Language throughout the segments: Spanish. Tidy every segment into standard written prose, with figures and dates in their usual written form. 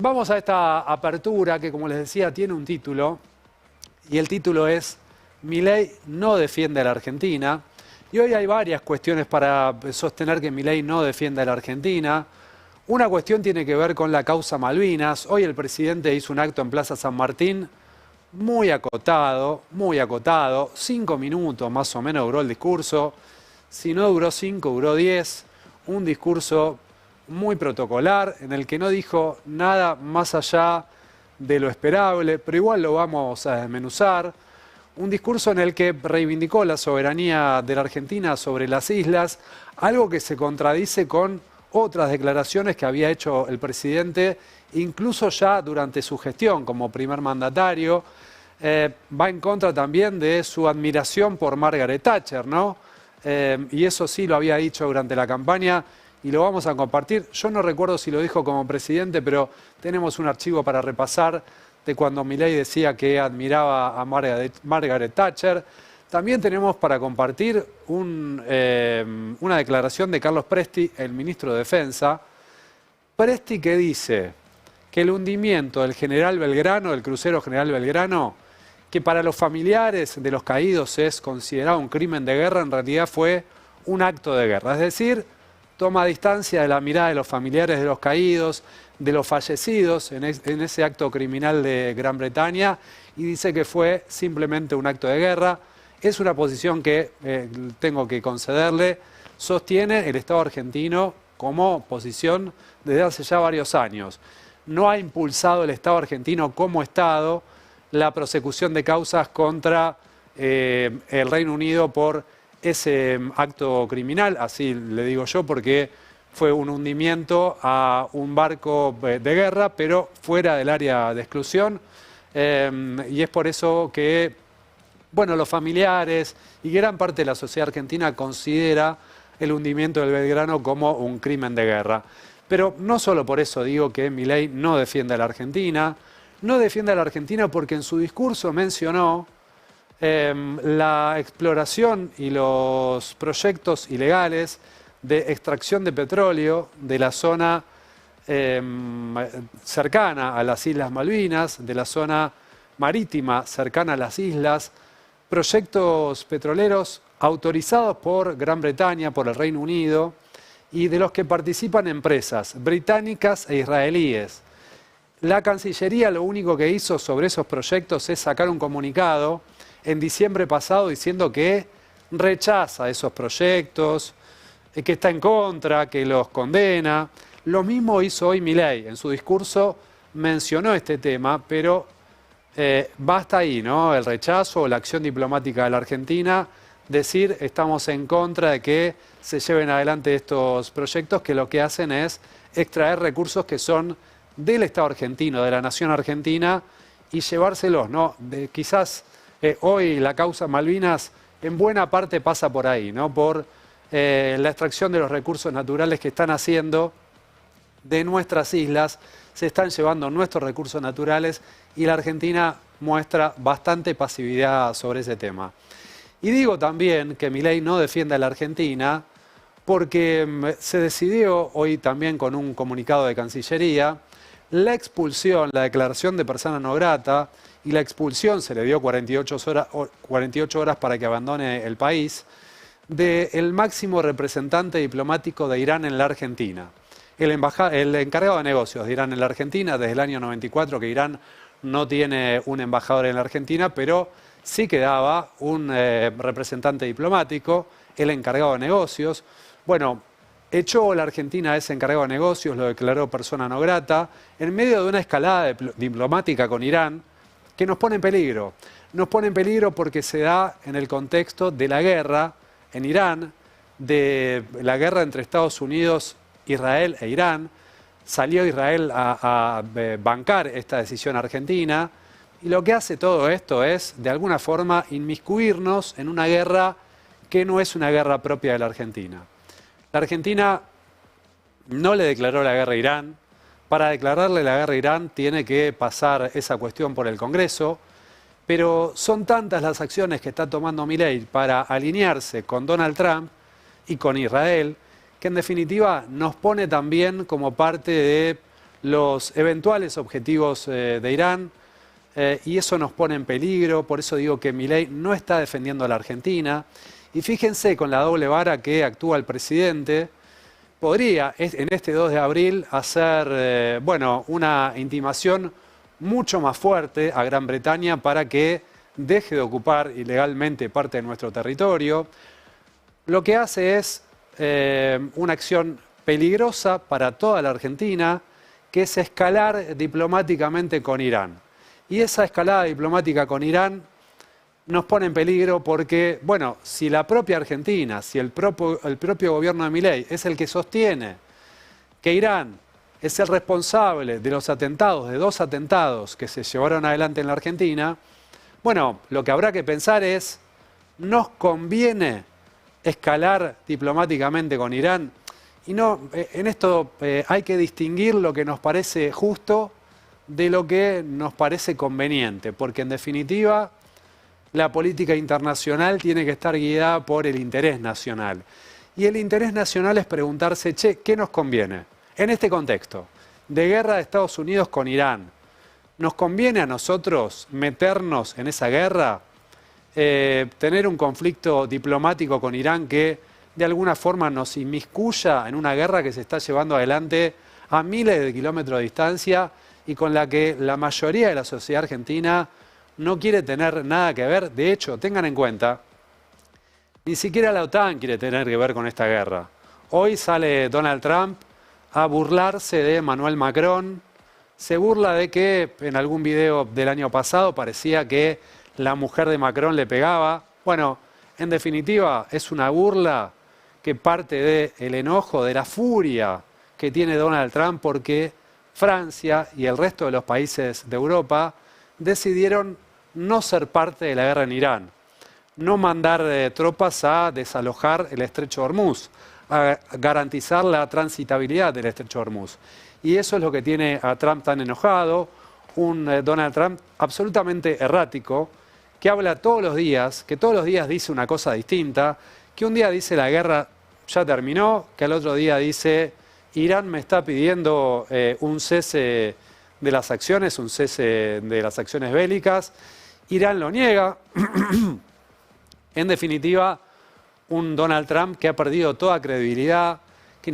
Vamos a esta apertura que, como les decía, tiene un título, y el título es Milei no defiende a la Argentina. Y hoy hay varias cuestiones para sostener que Milei no defiende a la Argentina. Una cuestión tiene que ver con la causa Malvinas. Hoy el presidente hizo un acto en Plaza San Martín muy acotado, 5 minutos más o menos duró el discurso. Si no duró 5, duró 10. Un discurso muy protocolar, en el que no dijo nada más allá de lo esperable, pero igual lo vamos a desmenuzar. Un discurso en el que reivindicó la soberanía de la Argentina sobre las islas, algo que se contradice con otras declaraciones que había hecho el presidente, incluso ya durante su gestión como primer mandatario. Va en contra también de su admiración por Margaret Thatcher, ¿no? Y eso sí lo había dicho durante la campaña y lo vamos a compartir. Yo no recuerdo si lo dijo como presidente, pero tenemos un archivo para repasar de cuando Milei decía que admiraba a Margaret Thatcher. También tenemos para compartir una declaración de Carlos Presti, el ministro de Defensa. Presti que dice que el hundimiento del General Belgrano, del crucero General Belgrano, que para los familiares de los caídos es considerado un crimen de guerra, en realidad fue un acto de guerra. Es decir, toma distancia de la mirada de los familiares de los caídos, de los fallecidos en ese acto criminal de Gran Bretaña, y dice que fue simplemente un acto de guerra. Es una posición que, tengo que concederle, sostiene el Estado argentino como posición desde hace ya varios años. No ha impulsado el Estado argentino como Estado la prosecución de causas contra el Reino Unido por ese acto criminal, así le digo yo, porque fue un hundimiento a un barco de guerra, pero fuera del área de exclusión, y es por eso que, bueno, los familiares y gran parte de la sociedad argentina considera el hundimiento del Belgrano como un crimen de guerra. Pero no solo por eso digo que Milei no defiende a la Argentina, no defiende a la Argentina porque en su discurso mencionó la exploración y los proyectos ilegales de extracción de petróleo de la zona cercana a las Islas Malvinas, de la zona marítima cercana a las islas, proyectos petroleros autorizados por Gran Bretaña, por el Reino Unido, y de los que participan empresas británicas e israelíes. La Cancillería lo único que hizo sobre esos proyectos es sacar un comunicado en diciembre pasado diciendo que rechaza esos proyectos, que está en contra, que los condena. Lo mismo hizo hoy Milei. En su discurso mencionó este tema, pero basta ahí, ¿no? El rechazo o la acción diplomática de la Argentina, decir estamos en contra de que se lleven adelante estos proyectos que lo que hacen es extraer recursos que son del Estado argentino, de la nación argentina, y llevárselos, ¿no? Quizás hoy la causa Malvinas en buena parte pasa por ahí, ¿no? Por la extracción de los recursos naturales que están haciendo de nuestras islas, se están llevando nuestros recursos naturales y la Argentina muestra bastante pasividad sobre ese tema. Y digo también que Milei no defiende a la Argentina porque se decidió hoy también con un comunicado de Cancillería la expulsión, la declaración de persona no grata, y la expulsión, se le dio 48 horas para que abandone el país, del máximo representante diplomático de Irán en la Argentina. El encargado de negocios de Irán en la Argentina, desde el año 94 que Irán no tiene un embajador en la Argentina, pero sí quedaba un representante diplomático, el encargado de negocios. Bueno, echó la Argentina a ese encargado de negocios, lo declaró persona no grata, en medio de una escalada diplomática con Irán, que nos pone en peligro. Nos pone en peligro porque se da en el contexto de la guerra en Irán, de la guerra entre Estados Unidos, Israel e Irán. Salió Israel a bancar esta decisión argentina, y lo que hace todo esto es, de alguna forma, inmiscuirnos en una guerra que no es una guerra propia de la Argentina. La Argentina no le declaró la guerra a Irán. Para declararle la guerra a Irán tiene que pasar esa cuestión por el Congreso, pero son tantas las acciones que está tomando Milei para alinearse con Donald Trump y con Israel, que en definitiva nos pone también como parte de los eventuales objetivos de Irán, y eso nos pone en peligro. Por eso digo que Milei no está defendiendo a la Argentina. Y fíjense con la doble vara que actúa el presidente. Podría en este 2 de abril hacer una intimación mucho más fuerte a Gran Bretaña para que deje de ocupar ilegalmente parte de nuestro territorio. Lo que hace es una acción peligrosa para toda la Argentina, que es escalar diplomáticamente con Irán. Y esa escalada diplomática con Irán nos pone en peligro porque, bueno, si la propia Argentina, si el propio gobierno de Milei es el que sostiene que Irán es el responsable de los atentados, de 2 atentados que se llevaron adelante en la Argentina, bueno, lo que habrá que pensar es, ¿nos conviene escalar diplomáticamente con Irán? Y no, en esto hay que distinguir lo que nos parece justo de lo que nos parece conveniente, porque en definitiva la política internacional tiene que estar guiada por el interés nacional. Y el interés nacional es preguntarse, ¿qué nos conviene? En este contexto de guerra de Estados Unidos con Irán, ¿nos conviene a nosotros meternos en esa guerra? Tener un conflicto diplomático con Irán que de alguna forma nos inmiscuya en una guerra que se está llevando adelante a miles de kilómetros de distancia y con la que la mayoría de la sociedad argentina no quiere tener nada que ver. De hecho, tengan en cuenta, ni siquiera la OTAN quiere tener que ver con esta guerra. Hoy sale Donald Trump a burlarse de Emmanuel Macron, se burla de que en algún video del año pasado parecía que la mujer de Macron le pegaba. Bueno, en definitiva es una burla que parte del enojo, de la furia que tiene Donald Trump porque Francia y el resto de los países de Europa decidieron no ser parte de la guerra en Irán, no mandar tropas a desalojar el estrecho de Hormuz, a garantizar la transitabilidad del estrecho de Hormuz. Y eso es lo que tiene a Trump tan enojado, un Donald Trump absolutamente errático, que habla todos los días, que todos los días dice una cosa distinta, que un día dice la guerra ya terminó, que al otro día dice Irán me está pidiendo un cese de las acciones, un cese de las acciones bélicas. Irán lo niega. En definitiva, un Donald Trump que ha perdido toda credibilidad, que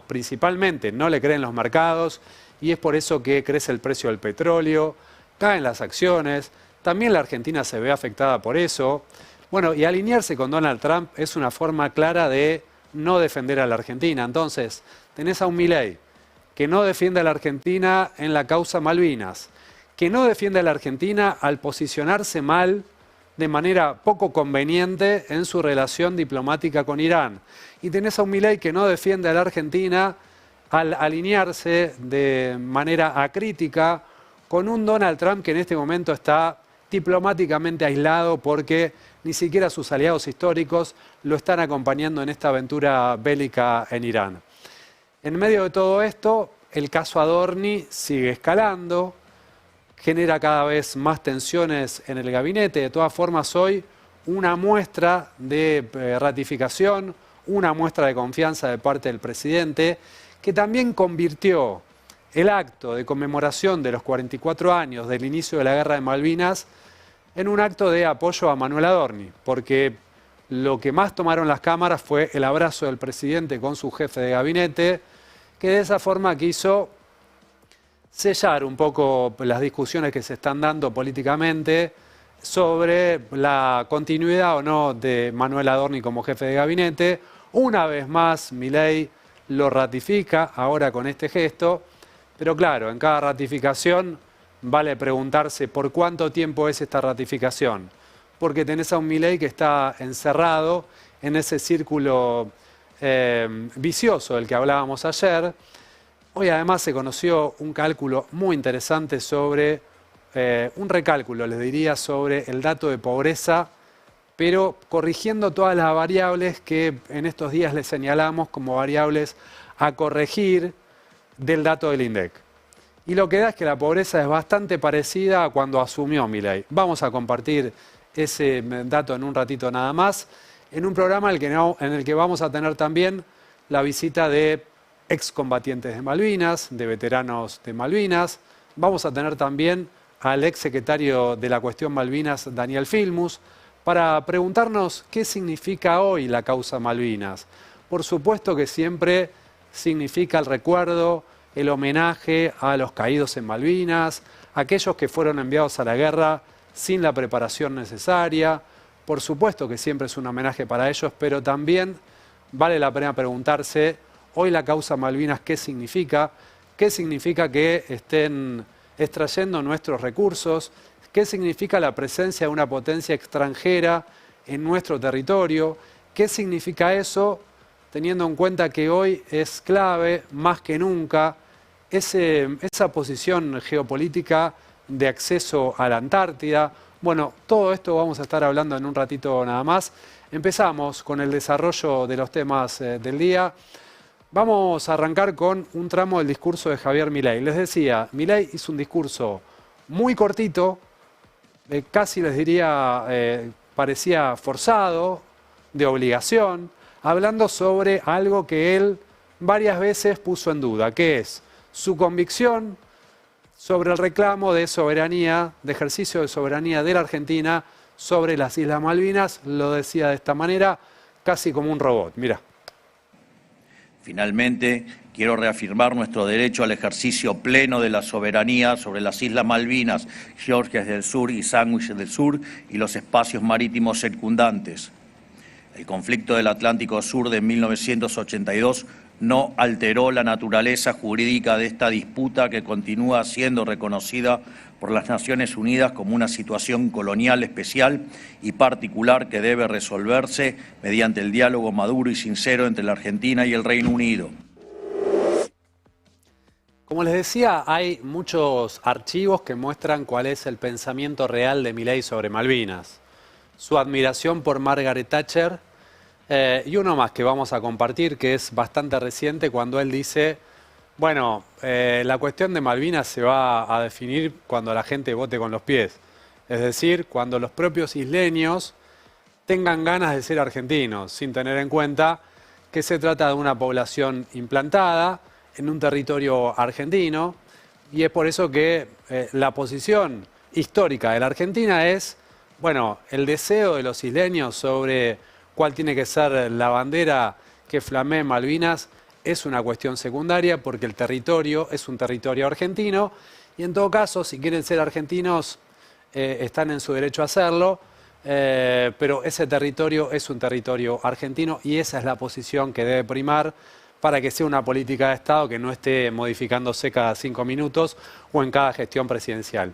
principalmente no le creen los mercados y es por eso que crece el precio del petróleo, caen las acciones, también la Argentina se ve afectada por eso. Bueno, y alinearse con Donald Trump es una forma clara de no defender a la Argentina. Entonces, tenés a un Milei que no defiende a la Argentina en la causa Malvinas, que no defiende a la Argentina al posicionarse mal de manera poco conveniente en su relación diplomática con Irán. Y tenés a un Milei que no defiende a la Argentina al alinearse de manera acrítica con un Donald Trump que en este momento está diplomáticamente aislado porque ni siquiera sus aliados históricos lo están acompañando en esta aventura bélica en Irán. En medio de todo esto, el caso Adorni sigue escalando, genera cada vez más tensiones en el gabinete. De todas formas, hoy una muestra de ratificación, una muestra de confianza de parte del presidente, que también convirtió el acto de conmemoración de los 44 años del inicio de la Guerra de Malvinas en un acto de apoyo a Manuel Adorni, porque lo que más tomaron las cámaras fue el abrazo del presidente con su jefe de gabinete, que de esa forma quiso sellar un poco las discusiones que se están dando políticamente sobre la continuidad o no de Manuel Adorni como jefe de gabinete. Una vez más, Milei lo ratifica ahora con este gesto, pero claro, en cada ratificación vale preguntarse por cuánto tiempo es esta ratificación, porque tenés a un Milei que está encerrado en ese círculo vicioso del que hablábamos ayer. Hoy además se conoció un cálculo muy interesante sobre, un recálculo les diría, sobre el dato de pobreza, pero corrigiendo todas las variables que en estos días les señalamos como variables a corregir del dato del INDEC. Y lo que da es que la pobreza es bastante parecida a cuando asumió Milei. Vamos a compartir ese dato en un ratito nada más, en un programa en el que vamos a tener también la visita de excombatientes de Malvinas, de veteranos de Malvinas. Vamos a tener también al ex secretario de la cuestión Malvinas, Daniel Filmus, para preguntarnos qué significa hoy la causa Malvinas. Por supuesto que siempre significa el recuerdo, el homenaje a los caídos en Malvinas, aquellos que fueron enviados a la guerra sin la preparación necesaria. Por supuesto que siempre es un homenaje para ellos, pero también vale la pena preguntarse, hoy la causa Malvinas, ¿qué significa? ¿Qué significa que estén extrayendo nuestros recursos? ¿Qué significa la presencia de una potencia extranjera en nuestro territorio? ¿Qué significa eso, teniendo en cuenta que hoy es clave, más que nunca, esa posición geopolítica de acceso a la Antártida? Bueno, todo esto vamos a estar hablando en un ratito nada más. Empezamos con el desarrollo de los temas del día. Vamos a arrancar con un tramo del discurso de Javier Milei. Les decía, Milei hizo un discurso muy cortito, casi les diría, parecía forzado, de obligación, hablando sobre algo que él varias veces puso en duda, que es su convicción sobre el reclamo de soberanía, de ejercicio de soberanía de la Argentina sobre las Islas Malvinas. Lo decía de esta manera, casi como un robot. Mirá. Finalmente, quiero reafirmar nuestro derecho al ejercicio pleno de la soberanía sobre las Islas Malvinas, Georgias del Sur y Sandwich del Sur y los espacios marítimos circundantes. El conflicto del Atlántico Sur de 1982 no alteró la naturaleza jurídica de esta disputa, que continúa siendo reconocida por las Naciones Unidas como una situación colonial especial y particular que debe resolverse mediante el diálogo maduro y sincero entre la Argentina y el Reino Unido. Como les decía, hay muchos archivos que muestran cuál es el pensamiento real de Milei sobre Malvinas. Su admiración por Margaret Thatcher, y uno más que vamos a compartir, que es bastante reciente, cuando él dice, bueno, la cuestión de Malvinas se va a definir cuando la gente vote con los pies. Es decir, cuando los propios isleños tengan ganas de ser argentinos, sin tener en cuenta que se trata de una población implantada en un territorio argentino, y es por eso que la posición histórica de la Argentina es, bueno, el deseo de los isleños sobre cuál tiene que ser la bandera que flamee en Malvinas es una cuestión secundaria, porque el territorio es un territorio argentino, y en todo caso, si quieren ser argentinos, están en su derecho a hacerlo, pero ese territorio es un territorio argentino, y esa es la posición que debe primar para que sea una política de Estado que no esté modificándose cada 5 minutos o en cada gestión presidencial.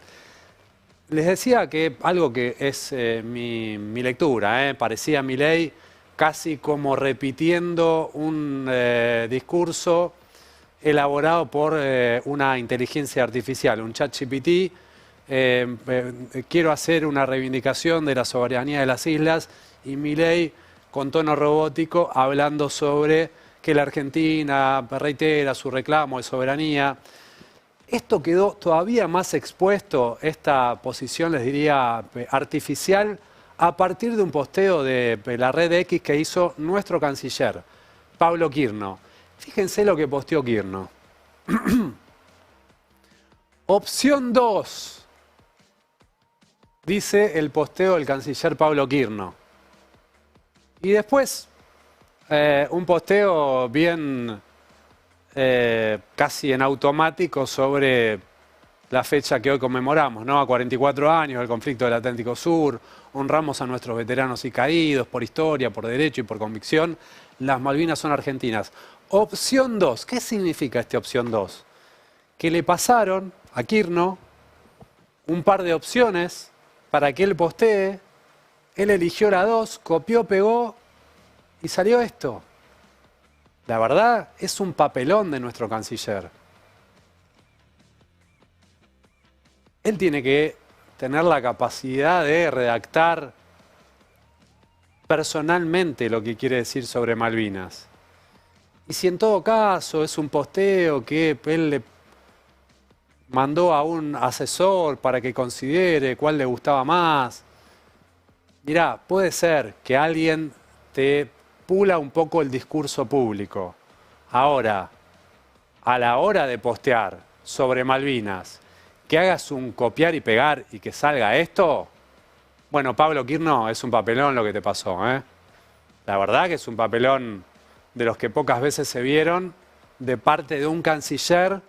Les decía que algo que es mi lectura, parecía Milei casi como repitiendo un discurso elaborado por una inteligencia artificial, un ChatGPT. Quiero hacer una reivindicación de la soberanía de las islas, y Milei con tono robótico hablando sobre que la Argentina reitera su reclamo de soberanía. Esto quedó todavía más expuesto, esta posición, les diría, artificial, a partir de un posteo de la red X que hizo nuestro canciller, Pablo Quirno. Fíjense lo que posteó Quirno. Opción 2, dice el posteo del canciller Pablo Quirno. Y después, un posteo bien casi en automático sobre la fecha que hoy conmemoramos, ¿no? A 44 años del conflicto del Atlántico Sur, honramos a nuestros veteranos y caídos por historia, por derecho y por convicción. Las Malvinas son argentinas. Opción 2, ¿qué significa esta opción 2? Que le pasaron a Quirno un par de opciones para que él postee, él eligió la 2, copió, pegó y salió esto. La verdad, es un papelón de nuestro canciller. Él tiene que tener la capacidad de redactar personalmente lo que quiere decir sobre Malvinas. Y si en todo caso es un posteo que él le mandó a un asesor para que considere cuál le gustaba más, mirá, puede ser que alguien te pula un poco el discurso público. Ahora, a la hora de postear sobre Malvinas, que hagas un copiar y pegar y que salga esto, bueno, Pablo Quirno, es un papelón lo que te pasó, ¿eh? La verdad que es un papelón de los que pocas veces se vieron de parte de un canciller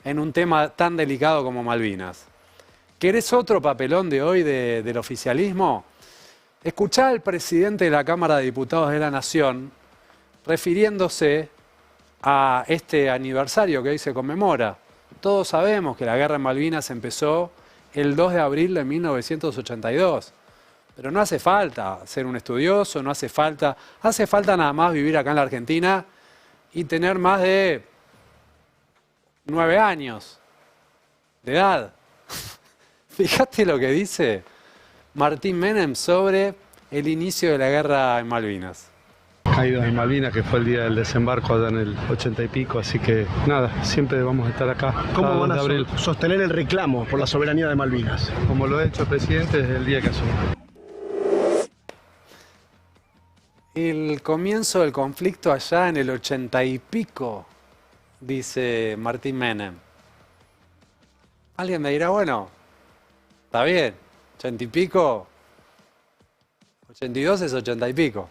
en un tema tan delicado como Malvinas. ¿Querés otro papelón de hoy del oficialismo? Escuchá al presidente de la Cámara de Diputados de la Nación refiriéndose a este aniversario que hoy se conmemora. Todos sabemos que la guerra en Malvinas empezó el 2 de abril de 1982. Pero no hace falta ser un estudioso, no hace falta nada más vivir acá en la Argentina y tener más de 9 años de edad. Fíjate lo que dice Martín Menem sobre el inicio de la guerra en Malvinas. Caídos en Malvinas, que fue el día del desembarco allá en el 80 y pico, así que nada, siempre vamos a estar acá. ¿Cómo van a sostener el reclamo por la soberanía de Malvinas? Como lo ha hecho el presidente desde el día que asumió. El comienzo del conflicto allá en el 80 y pico, dice Martín Menem. Alguien me dirá, bueno, está bien, 80 y pico, 82 es 80 y pico.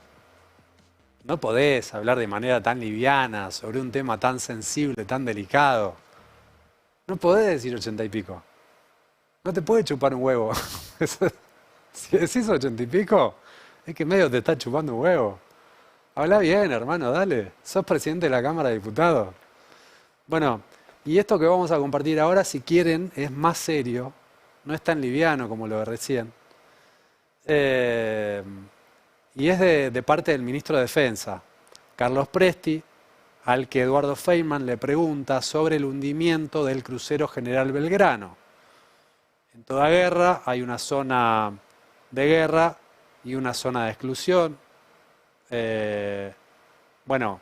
No podés hablar de manera tan liviana sobre un tema tan sensible, tan delicado. No podés decir 80 y pico. No te puede chupar un huevo. Si decís 80 y pico, es que medio te está chupando un huevo. Habla bien, hermano, dale. Sos presidente de la Cámara de Diputados. Bueno, y esto que vamos a compartir ahora, si quieren, es más serio. No es tan liviano como lo de recién. Y es de parte del ministro de Defensa, Carlos Presti, al que Eduardo Feynman le pregunta sobre el hundimiento del crucero General Belgrano. En toda guerra hay una zona de guerra y una zona de exclusión. Bueno,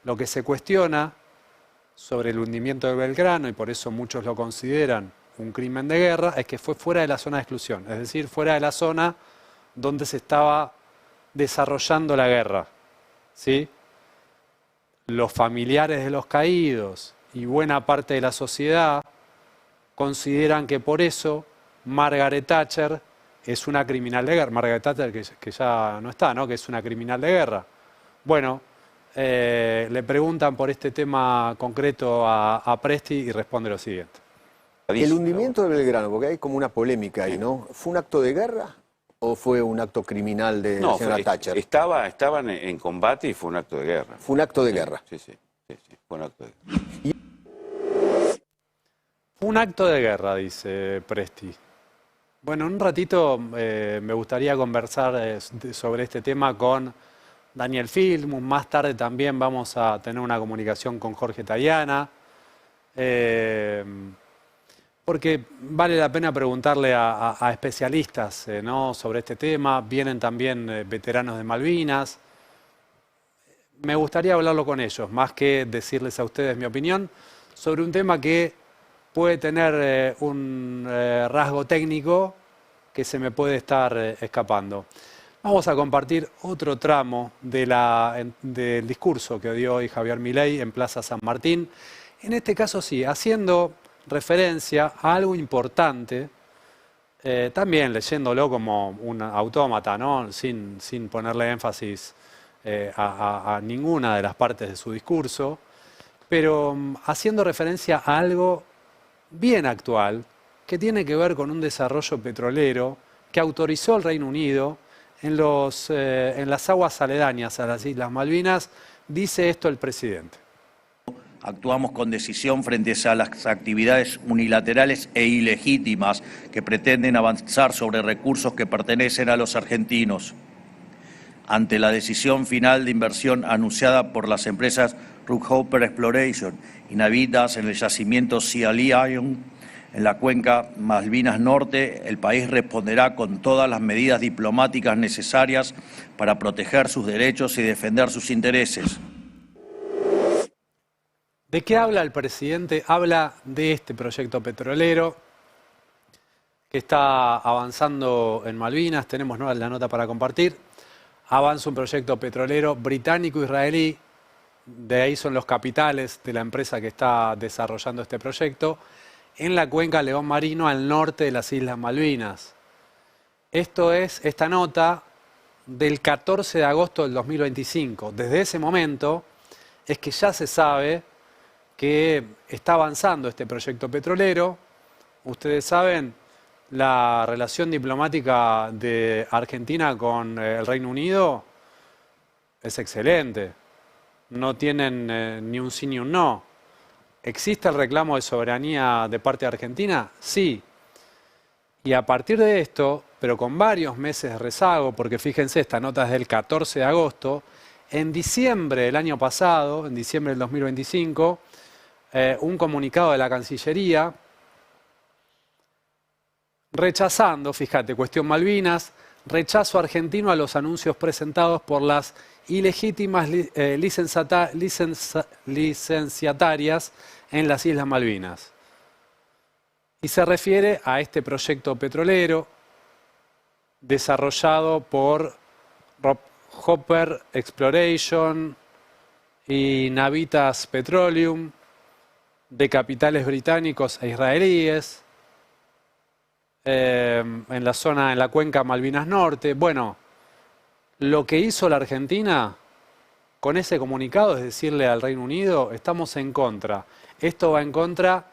lo que se cuestiona sobre el hundimiento de Belgrano, y por eso muchos lo consideran un crimen de guerra, es que fue fuera de la zona de exclusión, es decir, fuera de la zona donde se estaba desarrollando la guerra, ¿sí? Los familiares de los caídos y buena parte de la sociedad consideran que por eso Margaret Thatcher es una criminal de guerra. Margaret Thatcher, que ya no está, ¿no? Que es una criminal de guerra. Bueno, le preguntan por este tema concreto a Presti y responde lo siguiente. El hundimiento de Belgrano, porque hay como una polémica ahí, ¿no? ¿Fue un acto de guerra o fue un acto criminal de la señora Thatcher? Estaban en combate y fue un acto de guerra. Fue un acto de guerra. Sí, fue un acto de guerra. Un acto de guerra, dice Presti. Bueno, en un ratito me gustaría conversar sobre este tema con Daniel Filmus. Más tarde también vamos a tener una comunicación con Jorge Tayana. Porque vale la pena preguntarle a especialistas, ¿no? Sobre este tema. Vienen también veteranos de Malvinas. Me gustaría hablarlo con ellos, más que decirles a ustedes mi opinión sobre un tema que puede tener un rasgo técnico que se me puede estar escapando. Vamos a compartir otro tramo del discurso que dio hoy Javier Milei en Plaza San Martín. En este caso sí, haciendo referencia a algo importante, también leyéndolo como un autómata, ¿no? Sin ponerle énfasis a ninguna de las partes de su discurso, pero haciendo referencia a algo bien actual, que tiene que ver con un desarrollo petrolero que autorizó el Reino Unido en las aguas aledañas a las Islas Malvinas. Dice esto el presidente. Actuamos con decisión frente a las actividades unilaterales e ilegítimas que pretenden avanzar sobre recursos que pertenecen a los argentinos. Ante la decisión final de inversión anunciada por las empresas Rookhopper Exploration y Navitas en el yacimiento Sea Lion, en la cuenca Malvinas Norte, el país responderá con todas las medidas diplomáticas necesarias para proteger sus derechos y defender sus intereses. ¿De qué habla el presidente? Habla de este proyecto petrolero que está avanzando en Malvinas. Tenemos la nota para compartir. Avanza un proyecto petrolero británico-israelí de ahí son los capitales de la empresa que está desarrollando este proyecto, en la cuenca León Marino al norte de las Islas Malvinas. Esto es esta nota del 14 de agosto del 2025. Desde ese momento es que ya se sabe que está avanzando este proyecto petrolero. Ustedes saben, la relación diplomática de Argentina con el Reino Unido es excelente. No tienen ni un sí ni un no. ¿Existe el reclamo de soberanía de parte de Argentina? Sí. Y a partir de esto, pero con varios meses de rezago, porque fíjense, esta nota es del 14 de agosto, en diciembre del año pasado, en diciembre del 2025, un comunicado de la Cancillería rechazando, fíjate, cuestión Malvinas, rechazo argentino a los anuncios presentados por las ilegítimas licenciatarias en las Islas Malvinas. Y se refiere a este proyecto petrolero desarrollado por Hopper Exploration y Navitas Petroleum, de capitales británicos e israelíes, en la zona, en la cuenca Malvinas Norte. Bueno, lo que hizo la Argentina con ese comunicado es decirle al Reino Unido, estamos en contra. Esto va en contra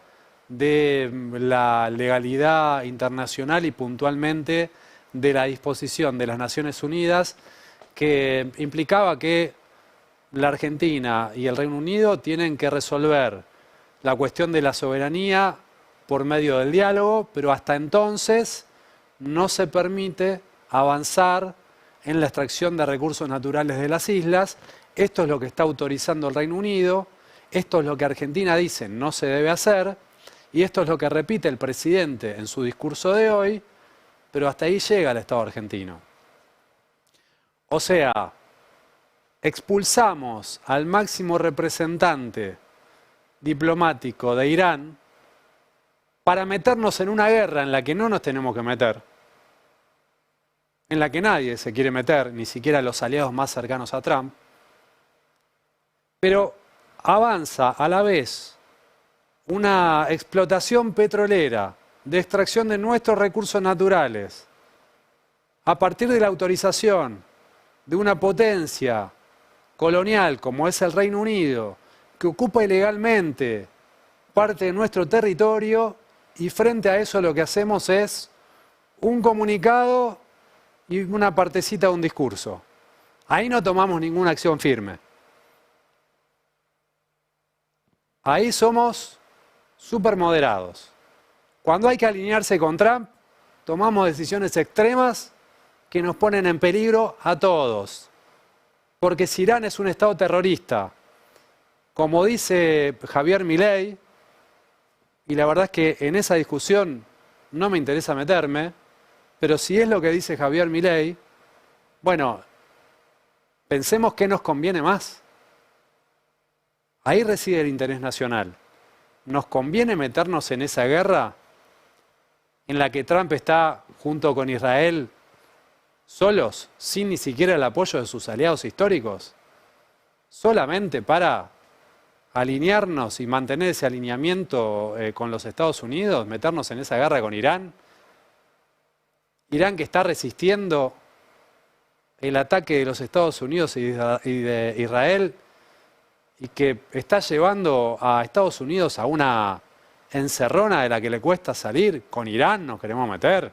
de la legalidad internacional y puntualmente de la disposición de las Naciones Unidas, que implicaba que la Argentina y el Reino Unido tienen que resolver la cuestión de la soberanía por medio del diálogo, pero hasta entonces no se permite avanzar en la extracción de recursos naturales de las islas. Esto es lo que está autorizando el Reino Unido, esto es lo que Argentina dice no se debe hacer, y esto es lo que repite el presidente en su discurso de hoy, pero hasta ahí llega el Estado argentino. O sea, expulsamos al máximo representante diplomático de Irán para meternos en una guerra en la que no nos tenemos que meter, en la que nadie se quiere meter, ni siquiera los aliados más cercanos a Trump, pero avanza a la vez una explotación petrolera de extracción de nuestros recursos naturales a partir de la autorización de una potencia colonial como es el Reino Unido, que ocupa ilegalmente parte de nuestro territorio, y frente a eso lo que hacemos es un comunicado y una partecita de un discurso. Ahí no tomamos ninguna acción firme. Ahí somos súper moderados. Cuando hay que alinearse con Trump, tomamos decisiones extremas que nos ponen en peligro a todos. Porque si Irán es un Estado terrorista, como dice Javier Milei, y la verdad es que en esa discusión no me interesa meterme, pero si es lo que dice Javier Milei, bueno, pensemos qué nos conviene más. Ahí reside el interés nacional. ¿Nos conviene meternos en esa guerra en la que Trump está junto con Israel solos, sin ni siquiera el apoyo de sus aliados históricos? Solamente para alinearnos y mantener ese alineamiento con los Estados Unidos, meternos en esa guerra con Irán. Irán que está resistiendo el ataque de los Estados Unidos y de Israel, y que está llevando a Estados Unidos a una encerrona de la que le cuesta salir. Con Irán nos queremos meter.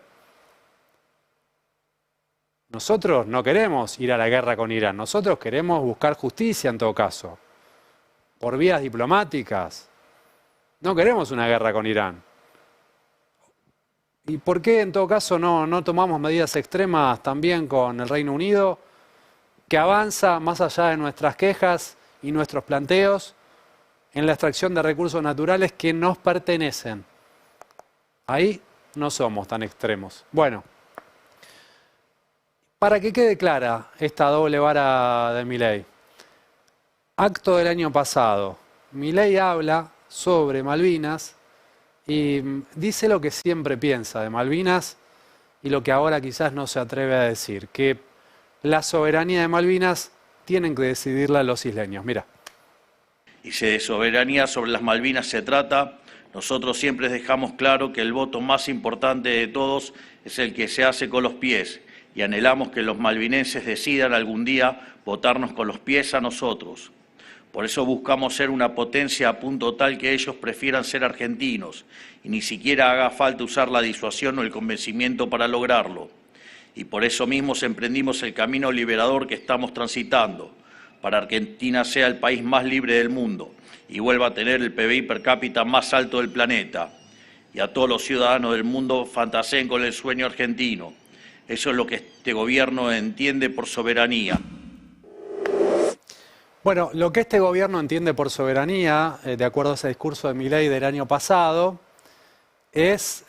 Nosotros no queremos ir a la guerra con Irán, nosotros queremos buscar justicia en todo caso, por vías diplomáticas. No queremos una guerra con Irán. ¿Y por qué en todo caso no tomamos medidas extremas también con el Reino Unido, que avanza más allá de nuestras quejas y nuestros planteos en la extracción de recursos naturales que nos pertenecen? Ahí no somos tan extremos. Bueno, para que quede clara esta doble vara de Milei, acto del año pasado, Milei habla sobre Malvinas y dice lo que siempre piensa de Malvinas y lo que ahora quizás no se atreve a decir, que la soberanía de Malvinas tienen que decidirla los isleños. Mira. Y si de soberanía sobre las Malvinas se trata, nosotros siempre dejamos claro que el voto más importante de todos es el que se hace con los pies, y anhelamos que los malvinenses decidan algún día votarnos con los pies a nosotros. Por eso buscamos ser una potencia a punto tal que ellos prefieran ser argentinos y ni siquiera haga falta usar la disuasión o el convencimiento para lograrlo. Y por eso mismo emprendimos el camino liberador que estamos transitando, para que Argentina sea el país más libre del mundo y vuelva a tener el PBI per cápita más alto del planeta. Y a todos los ciudadanos del mundo fantaseen con el sueño argentino. Eso es lo que este gobierno entiende por soberanía. Bueno, lo que este gobierno entiende por soberanía, de acuerdo a ese discurso de Milei del año pasado, es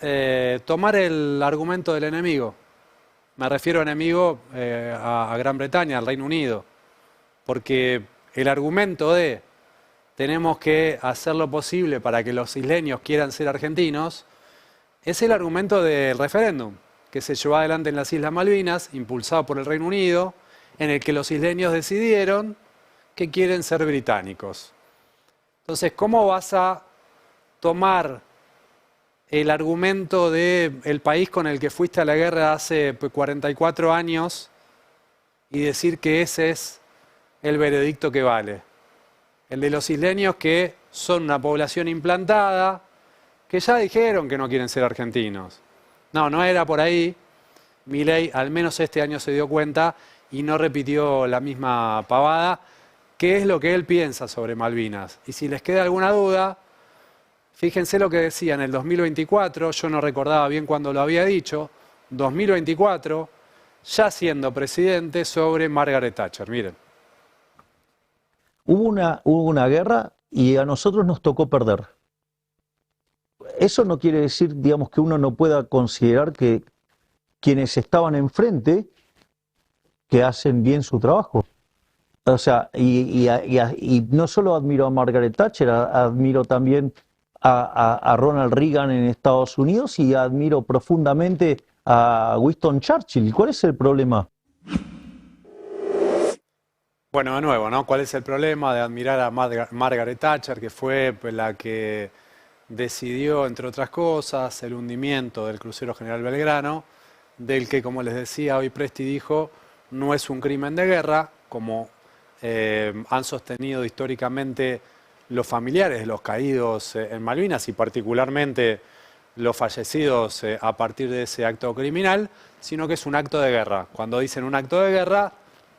tomar el argumento del enemigo. Me refiero a enemigo a Gran Bretaña, al Reino Unido, porque el argumento de tenemos que hacer lo posible para que los isleños quieran ser argentinos es el argumento del referéndum que se llevó adelante en las Islas Malvinas, impulsado por el Reino Unido, en el que los isleños decidieron que quieren ser británicos. Entonces, ¿cómo vas a tomar el argumento del país con el que fuiste a la guerra hace 44 años y decir que ese es el veredicto que vale? El de los isleños, que son una población implantada, que ya dijeron que no quieren ser argentinos. No era por ahí. Milei, al menos este año, se dio cuenta y no repitió la misma pavada, que es lo que él piensa sobre Malvinas. Y si les queda alguna duda, fíjense lo que decía en el 2024, yo no recordaba bien cuándo lo había dicho, 2024, ya siendo presidente, sobre Margaret Thatcher. Miren. Hubo una guerra y a nosotros nos tocó perder. Eso no quiere decir, digamos, que uno no pueda considerar que quienes estaban enfrente que hacen bien su trabajo. O sea, y no solo admiro a Margaret Thatcher, admiro también a Ronald Reagan en Estados Unidos y admiro profundamente a Winston Churchill. ¿Cuál es el problema? Bueno, de nuevo, ¿no? ¿Cuál es el problema de admirar a Margaret Thatcher, que fue la que decidió, entre otras cosas, el hundimiento del crucero General Belgrano, del que, como les decía hoy Presti dijo, no es un crimen de guerra, como han sostenido históricamente los familiares de los caídos en Malvinas y particularmente los fallecidos a partir de ese acto criminal, sino que es un acto de guerra. Cuando dicen un acto de guerra,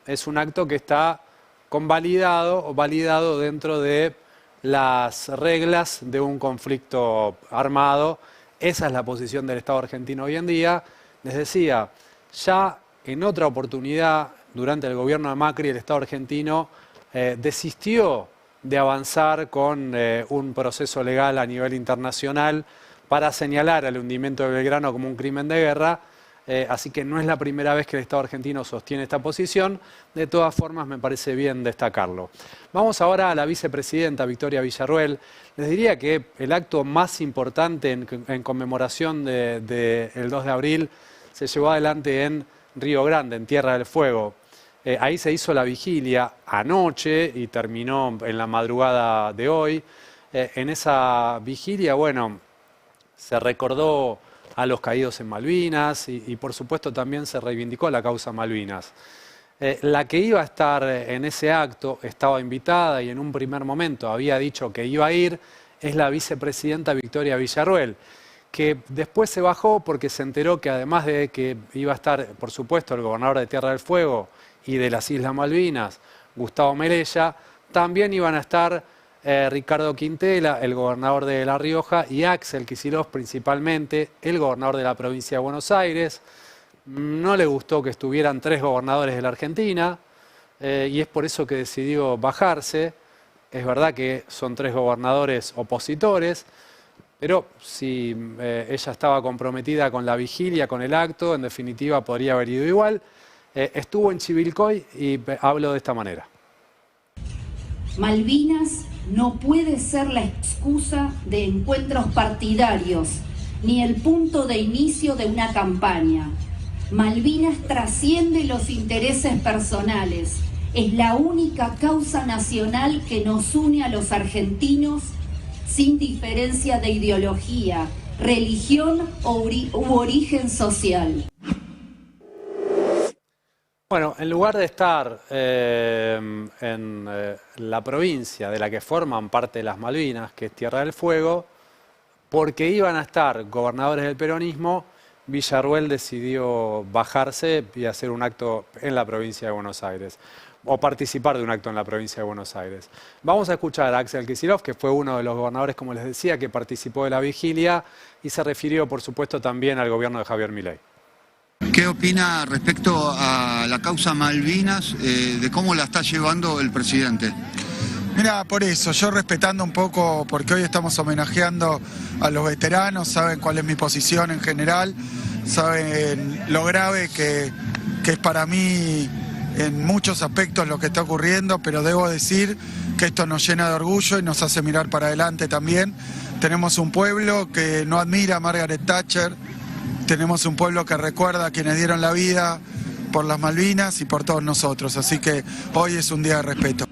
es un acto que está convalidado o validado dentro de las reglas de un conflicto armado. Esa es la posición del Estado argentino hoy en día. Les decía, ya en otra oportunidad, durante el gobierno de Macri, el Estado argentino desistió de avanzar con un proceso legal a nivel internacional para señalar al hundimiento de Belgrano como un crimen de guerra. Así que no es la primera vez que el Estado argentino sostiene esta posición. De todas formas, me parece bien destacarlo. Vamos ahora a la vicepresidenta Victoria Villarruel. Les diría que el acto más importante en conmemoración del 2 de abril se llevó adelante en Río Grande, en Tierra del Fuego. Ahí se hizo la vigilia anoche y terminó en la madrugada de hoy. En esa vigilia, bueno, se recordó a los caídos en Malvinas y por supuesto también se reivindicó la causa Malvinas. La que iba a estar en ese acto estaba invitada y en un primer momento había dicho que iba a ir, es la vicepresidenta Victoria Villarruel, que después se bajó porque se enteró que además de que iba a estar, por supuesto, el gobernador de Tierra del Fuego y de las Islas Malvinas, Gustavo Melella, también iban a estar Ricardo Quintela, el gobernador de La Rioja, y Axel Kicillof, principalmente, el gobernador de la provincia de Buenos Aires. No le gustó que estuvieran 3 gobernadores de la Argentina y es por eso que decidió bajarse. Es verdad que son 3 gobernadores opositores, pero si ella estaba comprometida con la vigilia, con el acto, en definitiva podría haber ido igual. Estuvo en Chivilcoy y habló de esta manera. Malvinas no puede ser la excusa de encuentros partidarios, ni el punto de inicio de una campaña. Malvinas trasciende los intereses personales es la única causa nacional que nos une a los argentinos sin diferencia de ideología, religión u origen social. Bueno, en lugar de estar en la provincia de la que forman parte las Malvinas, que es Tierra del Fuego, porque iban a estar gobernadores del peronismo, Villarruel decidió bajarse y hacer un acto en la provincia de Buenos Aires, o participar de un acto en la provincia de Buenos Aires. Vamos a escuchar a Axel Kicillof, que fue uno de los gobernadores, como les decía, que participó de la vigilia y se refirió, por supuesto, también al gobierno de Javier Milei. ¿Qué opina respecto a la causa Malvinas, de cómo la está llevando el presidente? Mira, por eso, yo respetando un poco, porque hoy estamos homenajeando a los veteranos, saben cuál es mi posición en general, saben lo grave que es para mí en muchos aspectos lo que está ocurriendo, pero debo decir que esto nos llena de orgullo y nos hace mirar para adelante también. Tenemos un pueblo que no admira a Margaret Thatcher, tenemos un pueblo que recuerda a quienes dieron la vida por las Malvinas y por todos nosotros, así que hoy es un día de respeto.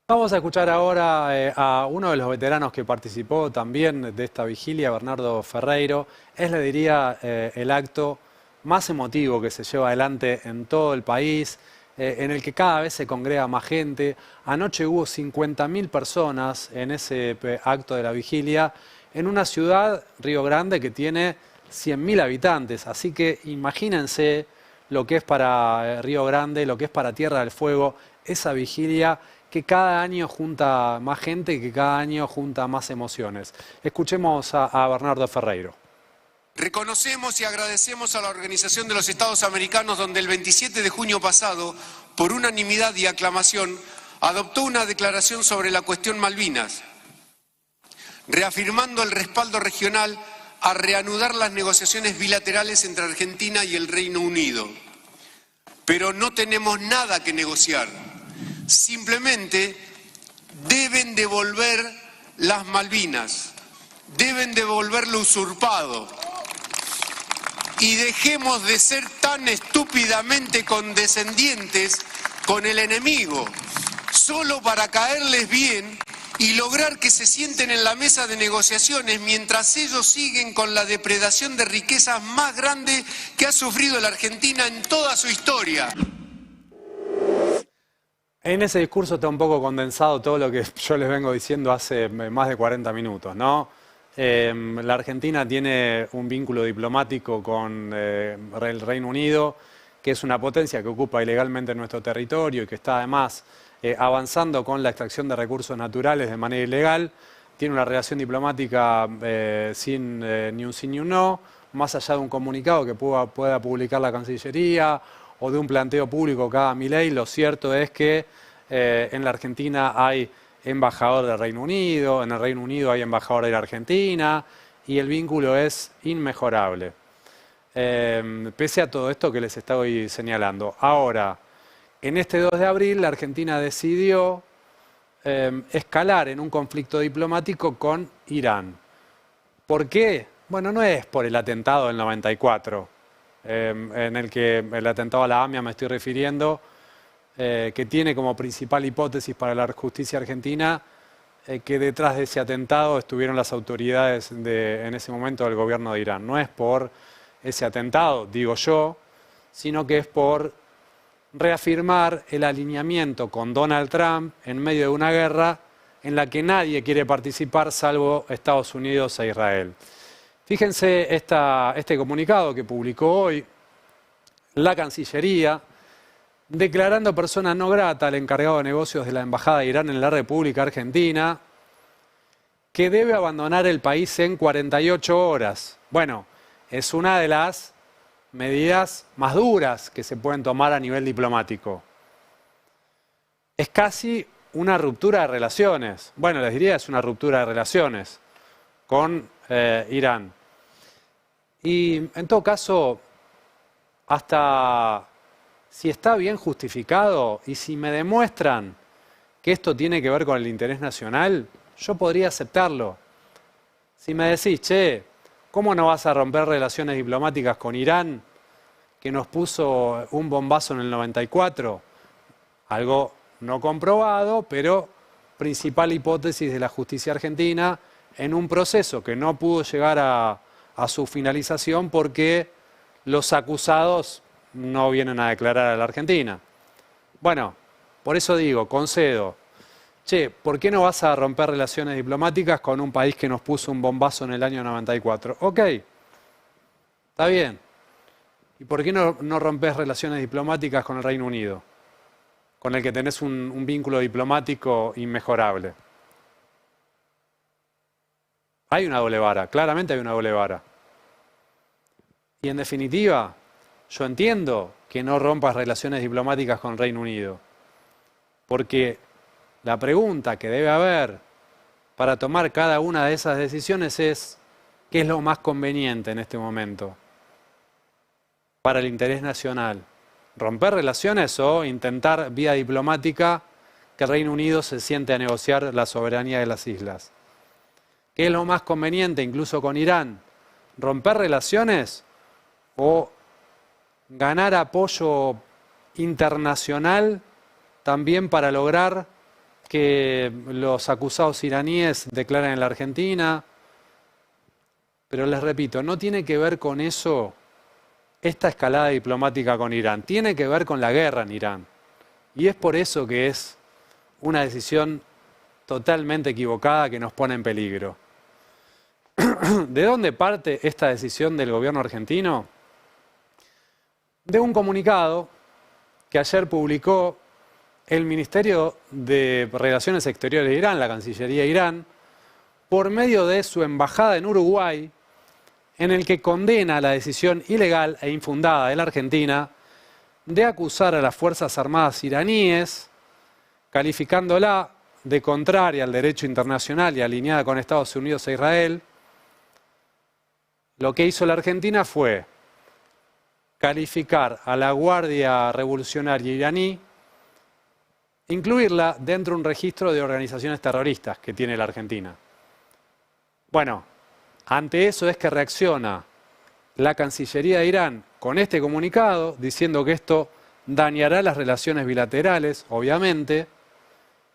Vamos a escuchar ahora a uno de los veteranos que participó también de esta vigilia, Bernardo Ferreiro. Es, le diría, el acto más emotivo que se lleva adelante en todo el país, en el que cada vez se congrega más gente. Anoche hubo 50.000 personas en ese acto de la vigilia, en una ciudad, Río Grande, que tiene 100.000 habitantes. Así que imagínense lo que es para Río Grande, lo que es para Tierra del Fuego, esa vigilia que cada año junta más gente y que cada año junta más emociones. Escuchemos a Bernardo Ferreiro. Reconocemos y agradecemos a la Organización de los Estados Americanos, donde el 27 de junio pasado, por unanimidad y aclamación, adoptó una declaración sobre la cuestión Malvinas, reafirmando el respaldo regional a reanudar las negociaciones bilaterales entre Argentina y el Reino Unido. Pero no tenemos nada que negociar. Simplemente deben devolver las Malvinas, deben devolver lo usurpado y dejemos de ser tan estúpidamente condescendientes con el enemigo, solo para caerles bien y lograr que se sienten en la mesa de negociaciones mientras ellos siguen con la depredación de riquezas más grande que ha sufrido la Argentina en toda su historia. En ese discurso está un poco condensado todo lo que yo les vengo diciendo hace más de 40 minutos, ¿no? La Argentina tiene un vínculo diplomático con el Reino Unido, que es una potencia que ocupa ilegalmente nuestro territorio y que está además avanzando con la extracción de recursos naturales de manera ilegal. Tiene una relación diplomática sin ni un sí ni un no, más allá de un comunicado que pueda publicar la Cancillería o de un planteo público que haga Milei. Lo cierto es que en la Argentina hay embajador del Reino Unido, en el Reino Unido hay embajador de la Argentina y el vínculo es inmejorable. Pese a todo esto que les estoy señalando. Ahora, en este 2 de abril la Argentina decidió escalar en un conflicto diplomático con Irán. ¿Por qué? Bueno, no es por el atentado del 94, en el que el atentado a la AMIA me estoy refiriendo, que tiene como principal hipótesis para la justicia argentina que detrás de ese atentado estuvieron las autoridades en ese momento del gobierno de Irán. No es por ese atentado, digo yo, sino que es por reafirmar el alineamiento con Donald Trump en medio de una guerra en la que nadie quiere participar salvo Estados Unidos e Israel. Fíjense este comunicado que publicó hoy la Cancillería, declarando persona no grata al encargado de negocios de la Embajada de Irán en la República Argentina, que debe abandonar el país en 48 horas. Bueno, es una de las medidas más duras que se pueden tomar a nivel diplomático. Es casi una ruptura de relaciones. Bueno, les diría, es una ruptura de relaciones con Irán. Y en todo caso, hasta si está bien justificado y si me demuestran que esto tiene que ver con el interés nacional, yo podría aceptarlo. Si me decís, che, ¿cómo no vas a romper relaciones diplomáticas con Irán, que nos puso un bombazo en el 94, algo no comprobado, pero principal hipótesis de la justicia argentina en un proceso que no pudo llegar a su finalización porque los acusados no vienen a declarar a la Argentina. Bueno, por eso digo, concedo, che, ¿por qué no vas a romper relaciones diplomáticas con un país que nos puso un bombazo en el año 94? Ok, está bien. ¿Y por qué no rompes relaciones diplomáticas con el Reino Unido, con el que tenés un vínculo diplomático inmejorable? Hay una doble vara, claramente hay una doble vara. Y en definitiva, yo entiendo que no rompas relaciones diplomáticas con el Reino Unido, porque la pregunta que debe haber para tomar cada una de esas decisiones es ¿qué es lo más conveniente en este momento para el interés nacional? ¿Romper relaciones o intentar vía diplomática que el Reino Unido se siente a negociar la soberanía de las islas? ¿Qué es lo más conveniente, incluso con Irán? ¿Romper relaciones o ganar apoyo internacional también para lograr que los acusados iraníes declaren en la Argentina? Pero les repito, no tiene que ver con eso esta escalada diplomática con Irán, tiene que ver con la guerra en Irán. Y es por eso que es una decisión totalmente equivocada que nos pone en peligro. ¿De dónde parte esta decisión del gobierno argentino? De un comunicado que ayer publicó el Ministerio de Relaciones Exteriores de Irán, la Cancillería de Irán, por medio de su embajada en Uruguay, en el que condena la decisión ilegal e infundada de la Argentina de acusar a las Fuerzas Armadas iraníes, calificándola de contraria al derecho internacional y alineada con Estados Unidos e Israel. Lo que hizo la Argentina fue calificar a la Guardia Revolucionaria iraní, incluirla dentro de un registro de organizaciones terroristas que tiene la Argentina. Bueno, ante eso es que reacciona la Cancillería de Irán con este comunicado, diciendo que esto dañará las relaciones bilaterales, obviamente,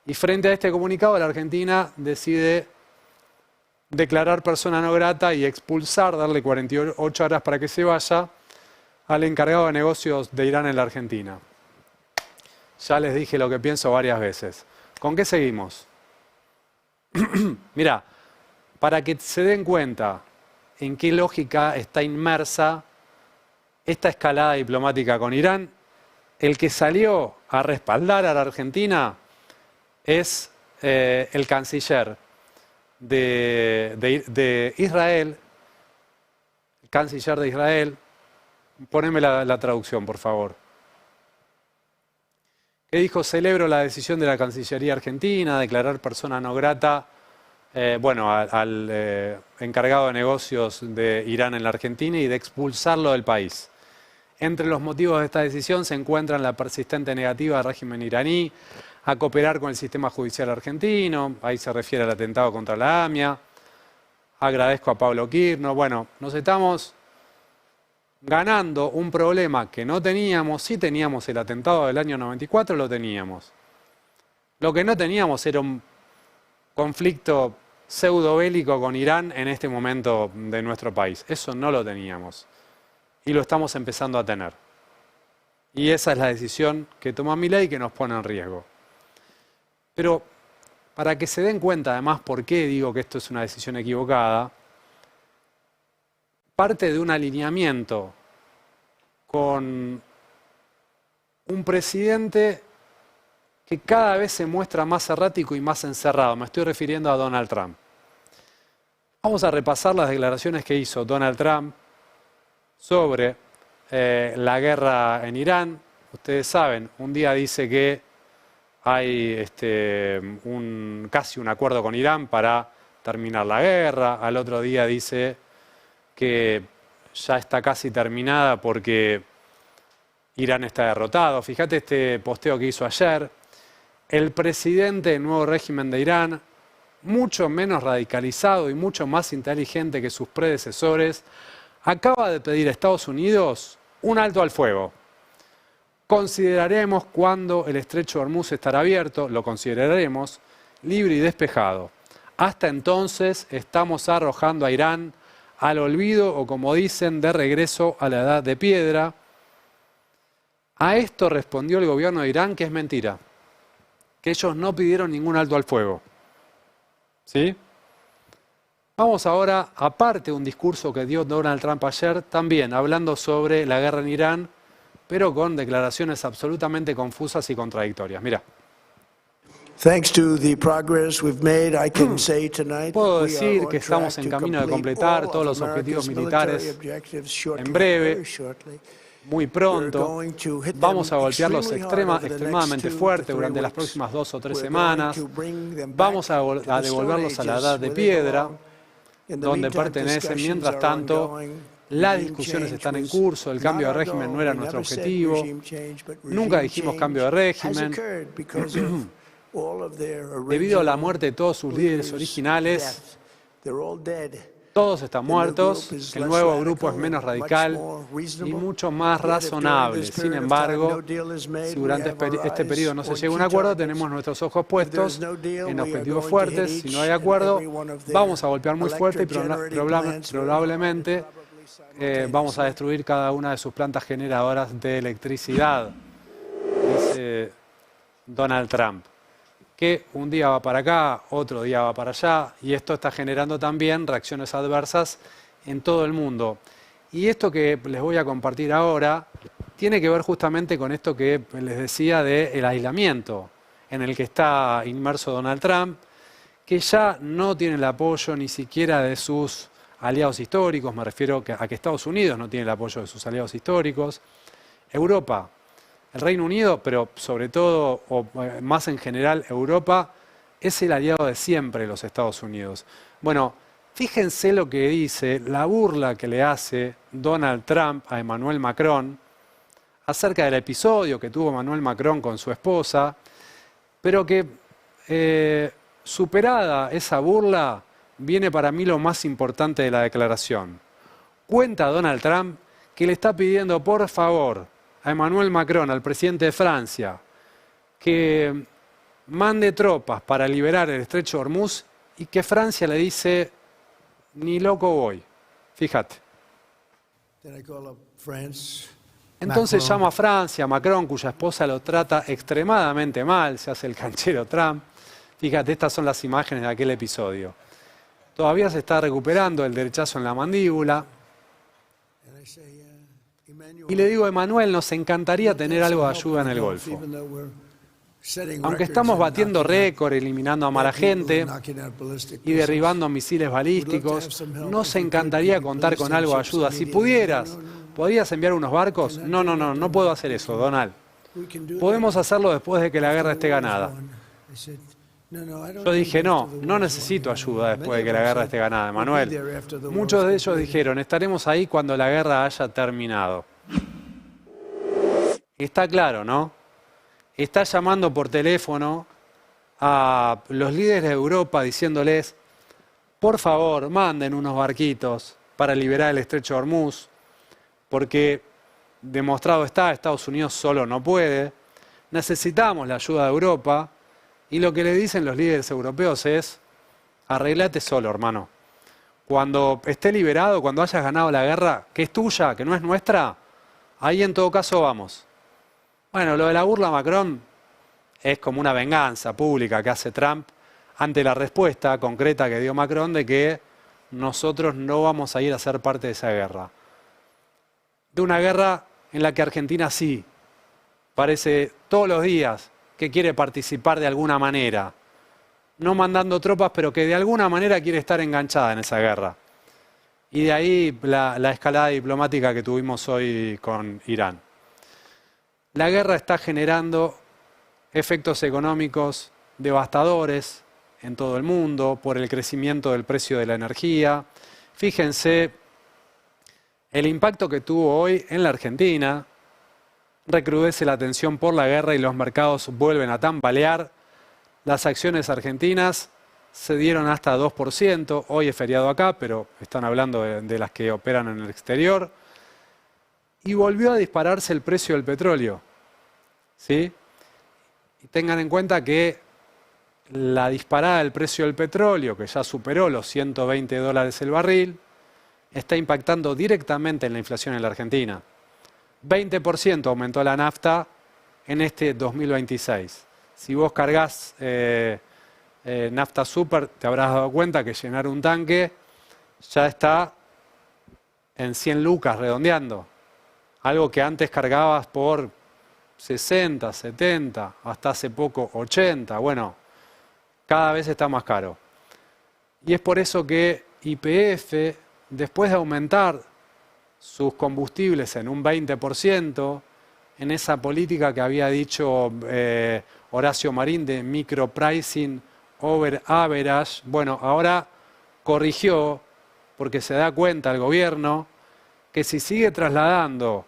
y frente a este comunicado la Argentina decide declarar persona no grata y expulsar, darle 48 horas para que se vaya, al encargado de negocios de Irán en la Argentina. Ya les dije lo que pienso varias veces. ¿Con qué seguimos? Mirá, para que se den cuenta en qué lógica está inmersa esta escalada diplomática con Irán, el que salió a respaldar a la Argentina es el canciller de Israel, el canciller de Israel. Poneme la traducción, por favor. Que dijo: celebro la decisión de la Cancillería argentina de declarar persona no grata al encargado de negocios de Irán en la Argentina y de expulsarlo del país. Entre los motivos de esta decisión se encuentran la persistente negativa del régimen iraní a cooperar con el sistema judicial argentino, ahí se refiere al atentado contra la AMIA. Agradezco a Pablo Quirno. Bueno, nos estamos ganando un problema que no teníamos. Sí teníamos el atentado del año 94, lo teníamos. Lo que no teníamos era un conflicto pseudo-bélico con Irán en este momento de nuestro país. Eso no lo teníamos. Y lo estamos empezando a tener. Y esa es la decisión que toma Milei, que nos pone en riesgo. Pero para que se den cuenta además por qué digo que esto es una decisión equivocada, parte de un alineamiento con un presidente que cada vez se muestra más errático y más encerrado. Me estoy refiriendo a Donald Trump. Vamos a repasar las declaraciones que hizo Donald Trump sobre la guerra en Irán. Ustedes saben, un día dice que hay casi un acuerdo con Irán para terminar la guerra. Al otro día dice que ya está casi terminada porque Irán está derrotado. Fíjate este posteo que hizo ayer. El presidente del nuevo régimen de Irán, mucho menos radicalizado y mucho más inteligente que sus predecesores, acaba de pedir a Estados Unidos un alto al fuego. Consideraremos cuándo el estrecho de Hormuz estará abierto, lo consideraremos, libre y despejado. Hasta entonces estamos arrojando a Irán al olvido o, como dicen, de regreso a la edad de piedra. A esto respondió el gobierno de Irán que es mentira, que ellos no pidieron ningún alto al fuego. ¿Sí? Vamos ahora, aparte de un discurso que dio Donald Trump ayer, también hablando sobre la guerra en Irán, pero con declaraciones absolutamente confusas y contradictorias. Mira. Puedo decir que estamos en camino de completar todos los objetivos militares en breve, muy pronto. Vamos a golpearlos extremadamente fuerte durante las próximas 2 o 3 semanas. Vamos a devolverlos a la edad de piedra, donde pertenecen. Mientras tanto, las discusiones están en curso, el cambio de régimen no era nuestro objetivo, nunca dijimos cambio de régimen. Debido a la muerte de todos sus líderes originales, todos están muertos, el nuevo grupo es menos radical y mucho más razonable. Sin embargo, si durante este periodo no se llega a un acuerdo, tenemos nuestros ojos puestos en objetivos fuertes. Si no hay acuerdo, vamos a golpear muy fuerte y probablemente vamos a destruir cada una de sus plantas generadoras de electricidad, dice Donald Trump, que un día va para acá, otro día va para allá, y esto está generando también reacciones adversas en todo el mundo. Y esto que les voy a compartir ahora tiene que ver justamente con esto que les decía del aislamiento en el que está inmerso Donald Trump, que ya no tiene el apoyo ni siquiera de sus aliados históricos, me refiero a que Estados Unidos no tiene el apoyo de sus aliados históricos, Europa, el Reino Unido, pero sobre todo, o más en general, Europa, es el aliado de siempre de los Estados Unidos. Bueno, fíjense lo que dice, la burla que le hace Donald Trump a Emmanuel Macron acerca del episodio que tuvo Emmanuel Macron con su esposa, pero que superada esa burla, viene para mí lo más importante de la declaración. Cuenta Donald Trump que le está pidiendo por favor a Emmanuel Macron, al presidente de Francia, que mande tropas para liberar el estrecho de Hormuz y que Francia le dice, ni loco voy. Fíjate. Entonces llama a Francia, a Macron, cuya esposa lo trata extremadamente mal, se hace el canchero Trump. Fíjate, estas son las imágenes de aquel episodio. Todavía se está recuperando el derechazo en la mandíbula. Y le digo, Emmanuel, nos encantaría tener algo de ayuda en el Golfo. Aunque estamos batiendo récord, eliminando a mala gente y derribando misiles balísticos, nos encantaría contar con algo de ayuda. Si pudieras, ¿podrías enviar unos barcos? No puedo hacer eso, Donald. Podemos hacerlo después de que la guerra esté ganada. Yo dije, no necesito ayuda después de que la guerra esté ganada, Emmanuel. Muchos de ellos dijeron, estaremos ahí cuando la guerra haya terminado. Está claro, ¿no? Está llamando por teléfono a los líderes de Europa diciéndoles, por favor, manden unos barquitos para liberar el estrecho de Hormuz, porque demostrado está, Estados Unidos solo no puede, necesitamos la ayuda de Europa. Y lo que le dicen los líderes europeos es, arreglate solo, hermano. Cuando esté liberado, cuando hayas ganado la guerra, que es tuya, que no es nuestra, ahí en todo caso vamos. Bueno, lo de la burla a Macron es como una venganza pública que hace Trump ante la respuesta concreta que dio Macron de que nosotros no vamos a ir a ser parte de esa guerra. De una guerra en la que Argentina sí, parece todos los días que quiere participar de alguna manera, no mandando tropas, pero que de alguna manera quiere estar enganchada en esa guerra. Y de ahí la escalada diplomática que tuvimos hoy con Irán. La guerra está generando efectos económicos devastadores en todo el mundo por el crecimiento del precio de la energía. Fíjense el impacto que tuvo hoy en la Argentina. Recrudece la tensión por la guerra y los mercados vuelven a tambalear. Las acciones argentinas se dieron hasta 2%. Hoy es feriado acá, pero están hablando de las que operan en el exterior. y volvió a dispararse el precio del petróleo. ¿Sí? Y tengan en cuenta que la disparada del precio del petróleo, que ya superó los $120 el barril, está impactando directamente en la inflación en la Argentina. 20% aumentó la nafta en este 2026. Si vos cargas nafta super, te habrás dado cuenta que llenar un tanque ya está en 100 lucas redondeando. Algo que antes cargabas por 60, 70, hasta hace poco 80. Bueno, cada vez está más caro. Y es por eso que YPF, después de aumentar sus combustibles en un 20%, en esa política que había dicho Horacio Marín de micropricing over average, bueno, ahora corrigió, porque se da cuenta el gobierno que si sigue trasladando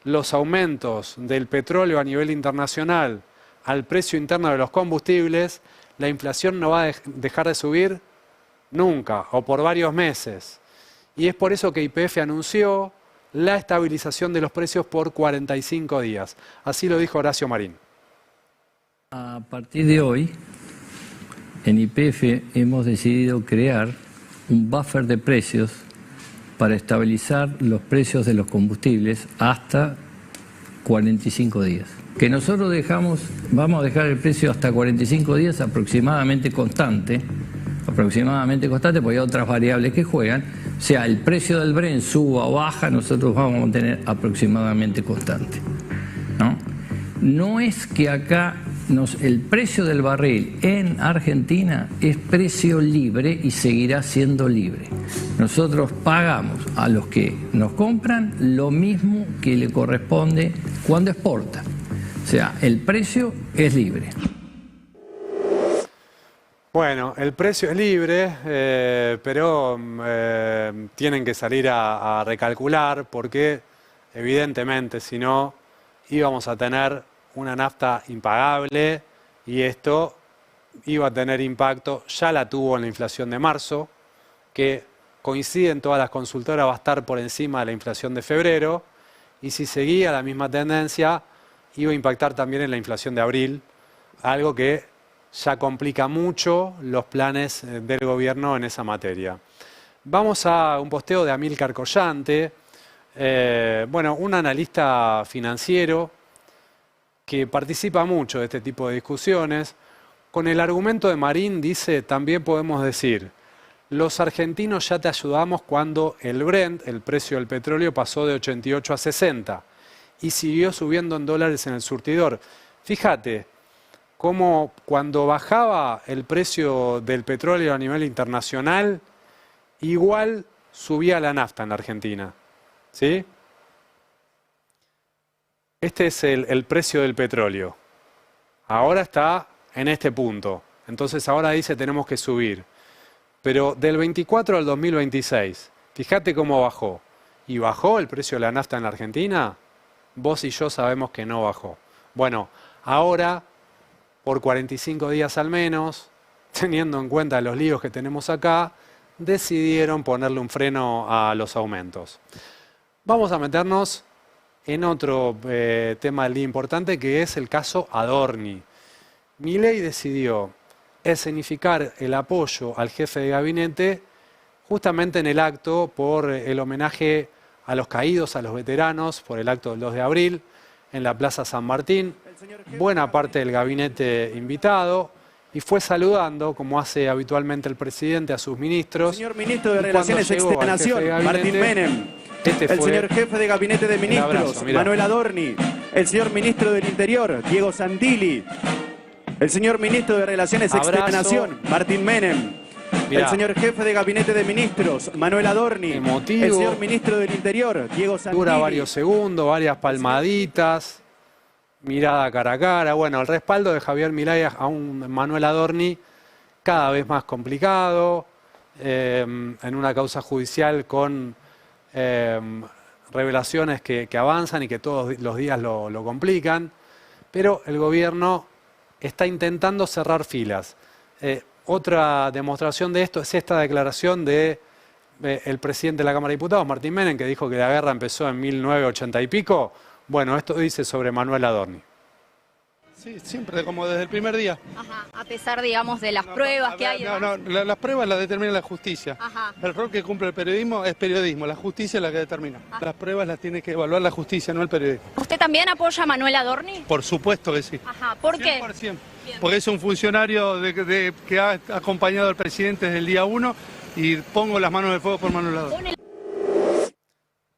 los aumentos del petróleo a nivel internacional al precio interno de los combustibles, la inflación no va a dejar de subir nunca o por varios meses. Y es por eso que YPF anunció la estabilización de los precios por 45 días. Así lo dijo Horacio Marín. A partir de hoy, en YPF hemos decidido crear un buffer de precios para estabilizar los precios de los combustibles hasta 45 días. Que nosotros vamos a dejar el precio hasta 45 días aproximadamente constante, porque hay otras variables que juegan. O sea, el precio del Brent suba o baja, nosotros vamos a mantener aproximadamente constante. No es que acá el precio del barril en Argentina es precio libre y seguirá siendo libre. Nosotros pagamos a los que nos compran lo mismo que le corresponde cuando exportan. O sea, el precio es libre. Bueno, el precio es libre, pero tienen que salir a recalcular porque evidentemente si no íbamos a tener una nafta impagable y esto iba a tener impacto, ya la tuvo en la inflación de marzo, que coincide en todas las consultoras, va a estar por encima de la inflación de febrero, y si seguía la misma tendencia, iba a impactar también en la inflación de abril, algo que ya complica mucho los planes del gobierno en esa materia. Vamos a un posteo de Amílcar Collante, un analista financiero que participa mucho de este tipo de discusiones. Con el argumento de Marín dice, también podemos decir, los argentinos ya te ayudamos cuando el Brent, el precio del petróleo, pasó de 88 a 60 y siguió subiendo en dólares en el surtidor. Fíjate cómo cuando bajaba el precio del petróleo a nivel internacional, igual subía la nafta en la Argentina. ¿Sí? Este es el precio del petróleo. Ahora está en este punto. Entonces ahora dice tenemos que subir. Pero del 24 al 2026, fíjate cómo bajó. ¿Y bajó el precio de la nafta en la Argentina? Vos y yo sabemos que no bajó. Bueno, ahora, por 45 días al menos, teniendo en cuenta los líos que tenemos acá, decidieron ponerle un freno a los aumentos. Vamos a meternos en otro tema del día importante, que es el caso Adorni. Milei decidió escenificar el apoyo al jefe de gabinete justamente en el acto por el homenaje a los caídos, a los veteranos, por el acto del 2 de abril, en la Plaza San Martín. Buena parte del gabinete invitado, y fue saludando, como hace habitualmente el presidente, a sus ministros. El señor ministro de Relaciones Exteriores de la Nación, Martín Menem. El señor jefe de gabinete de ministros, Manuel Adorni. El señor ministro del Interior, Diego Santilli. El señor ministro de Relaciones Exteriores de la Nación, Martín Menem. Mirá. El señor jefe de gabinete de ministros, Manuel Adorni. Emotivo. El señor ministro del Interior, Diego Santilli. Dura varios segundos, varias palmaditas, mirada cara a cara. Bueno, el respaldo de Javier Milei a un Manuel Adorni cada vez más complicado, en una causa judicial con revelaciones que avanzan y que todos los días lo complican, pero el gobierno está intentando cerrar filas. Otra demostración de esto es esta declaración de el presidente de la Cámara de Diputados, Martín Menem, que dijo que la guerra empezó en 1980 y pico. Bueno, esto dice sobre Manuel Adorni. Sí, siempre, como desde el primer día. Ajá, a pesar, digamos, de las pruebas que hay. Las pruebas las determina la justicia. Ajá. El rol que cumple el periodismo es periodismo, la justicia es la que determina. Ajá. Las pruebas las tiene que evaluar la justicia, no el periodismo. ¿Usted también apoya a Manuel Adorni? Por supuesto que sí. Ajá, ¿por qué? 100%. Porque es un funcionario que ha acompañado al presidente desde el día 1 y pongo las manos en el fuego por Manuel Adorni.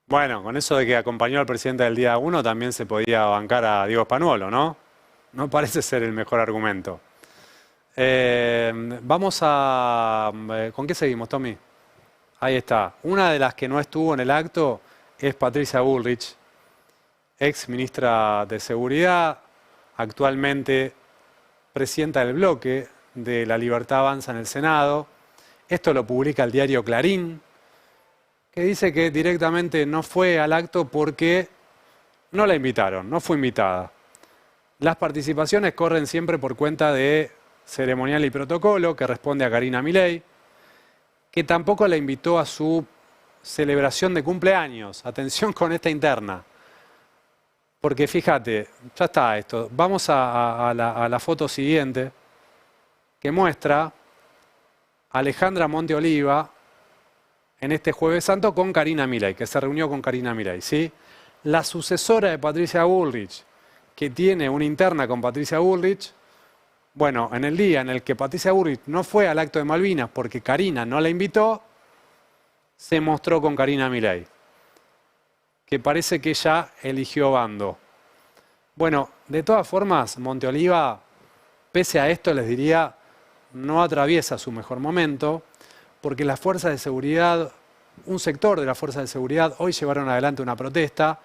Bueno, con eso de que acompañó al presidente del día 1 también se podía bancar a Diego Spanuolo, ¿no? No parece ser el mejor argumento. Vamos a... ¿Con qué seguimos, Tommy? Ahí está. Una de las que no estuvo en el acto es Patricia Bullrich, ex ministra de Seguridad, actualmente presidenta del bloque de La Libertad Avanza en el Senado. Esto lo publica el diario Clarín, que dice que directamente no fue al acto porque no la invitaron, no fue invitada. Las participaciones corren siempre por cuenta de Ceremonial y Protocolo, que responde a Karina Milei, que tampoco la invitó a su celebración de cumpleaños. Atención con esta interna. Porque fíjate, ya está esto. Vamos a la foto siguiente, que muestra a Alejandra Monte Oliva en este Jueves Santo con Karina Milei, que se reunió con Karina Milei, ¿sí? La sucesora de Patricia Bullrich, que tiene una interna con Patricia Bullrich. Bueno, en el día en el que Patricia Bullrich no fue al acto de Malvinas porque Karina no la invitó, se mostró con Karina Milei, que parece que ella eligió bando. Bueno, de todas formas, Monte Oliva, pese a esto, les diría, no atraviesa su mejor momento, porque las fuerzas de seguridad, un sector de las fuerzas de seguridad, hoy llevaron adelante una protesta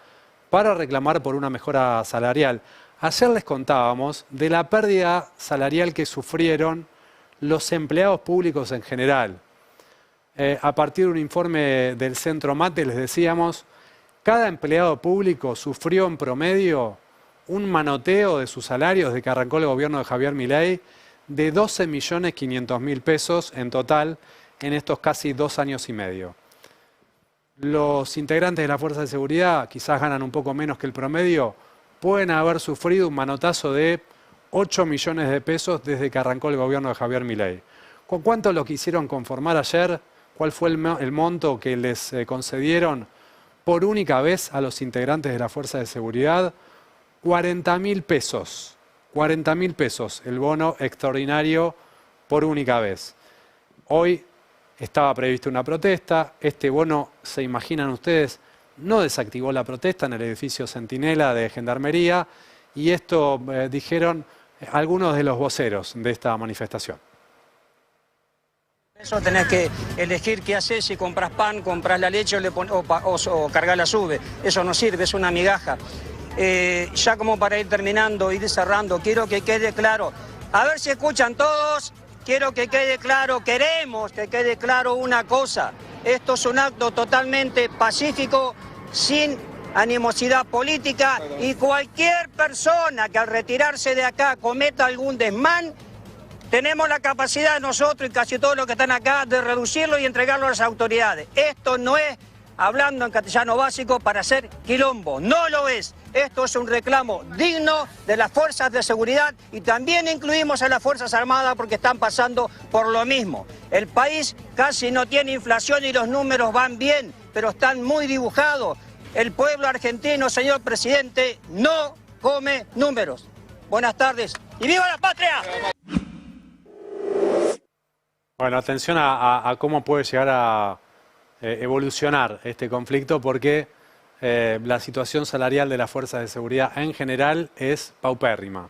para reclamar por una mejora salarial. Ayer les contábamos de la pérdida salarial que sufrieron los empleados públicos en general. A partir de un informe del Centro Mate, les decíamos, cada empleado público sufrió en promedio un manoteo de sus salarios desde que arrancó el gobierno de Javier Milei de 12.500.000 pesos en total en estos casi 2 años y medio. Los integrantes de la Fuerza de Seguridad quizás ganan un poco menos que el promedio, pueden haber sufrido un manotazo de 8 millones de pesos desde que arrancó el gobierno de Javier Milei. ¿Con cuánto lo quisieron conformar ayer? ¿Cuál fue el monto que les concedieron por única vez a los integrantes de la Fuerza de Seguridad? 40.000 pesos. 40.000 pesos el bono extraordinario por única vez. Hoy estaba prevista una protesta. Este bono, se imaginan ustedes, no desactivó la protesta en el edificio Centinela de Gendarmería, y esto dijeron algunos de los voceros de esta manifestación. Eso tenés que elegir qué haces, si compras pan, compras la leche o cargar la sube. Eso no sirve, es una migaja. Ya como para ir terminando, ir cerrando, quiero que quede claro, a ver si escuchan todos, quiero que quede claro, queremos que quede claro una cosa: esto es un acto totalmente pacífico, sin animosidad política, y cualquier persona que al retirarse de acá cometa algún desmán, tenemos la capacidad nosotros y casi todos los que están acá de reducirlo y entregarlo a las autoridades. Esto no es, hablando en castellano básico, para hacer quilombo, no lo es. Esto es un reclamo digno de las fuerzas de seguridad, y también incluimos a las Fuerzas Armadas porque están pasando por lo mismo. El país casi no tiene inflación y los números van bien, pero están muy dibujados. El pueblo argentino, señor presidente, no come números. Buenas tardes y ¡viva la patria! Bueno, atención a cómo puede llegar a evolucionar este conflicto, porque la situación salarial de las fuerzas de seguridad en general es paupérrima.